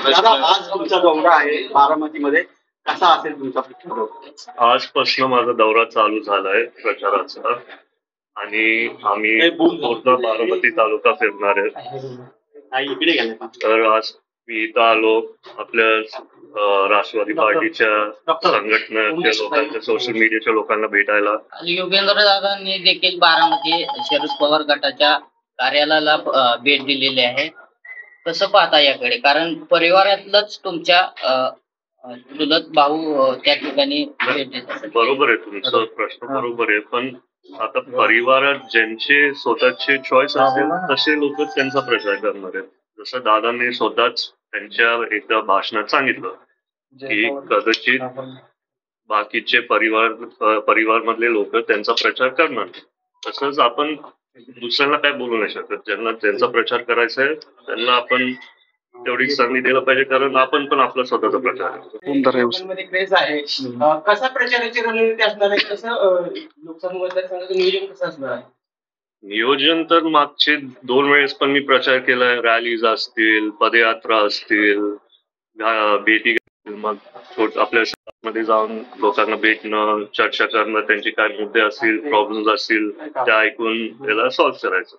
दादा, आज तुमचा दौरा आहे बारामतीमध्ये, कसा असेल तुमचा दौरा? आजपासून माझा दौरा चालू झालाय प्रचाराचा आणि आम्ही पूर्ण बारामती तालुका फिरणार आहे. इकडे गेले तर आज मी इथं आलो आपल्या राष्ट्रवादी पार्टीच्या संघटनेच्या लोकांच्या, सोशल मीडियाच्या लोकांना भेटायला. योगेंद्र दादांनी देखील बारामती शरद पवार गटाच्या कार्यालयाला भेट दिलेली आहे. कसं पाहता याकडे? कारण परिवारातलंच तुमच्या चुलत भाऊ त्या ठिकाणी भेट देतात. बरोबर आहे, तुमचा प्रश्न बरोबर आहे. पण आता परिवारात ज्यांचे स्वतःचे चॉईस असतील तसे लोक त्यांचा प्रचार करणार आहेत. जसं दादांनी स्वतःच त्यांच्या एकदा भाषणात सांगितलं की कदाचित बाकीचे परिवार मधले लोक त्यांचा प्रचार करणार. तसंच आपण दुसऱ्यांना काय बोलू नाही शकत. ज्यांना त्यांचा प्रचार करायचा आहे त्यांना आपण तेवढी संधी द्यायला पाहिजे, कारण आपण पण आपला स्वतःचा प्रचार करतो. क्रेज आहे. कसा प्रचाराची रणनीती असणार आहे? कसं लोकसभा मतदारसंघाचं नियोजन कसं असणार आहे? नियोजन तर मागचे 2 वेळेस पण मी प्रचार केलाय. रॅलीज असतील, पदयात्रा असतील, भेटी, मग आपल्या शहरामध्ये जाऊन लोकांना भेटणं, चर्चा करणं, त्यांचे काय मुद्दे असतील, प्रॉब्लेम्स असतील त्या ऐकून त्याला सॉल्व्ह करायचं.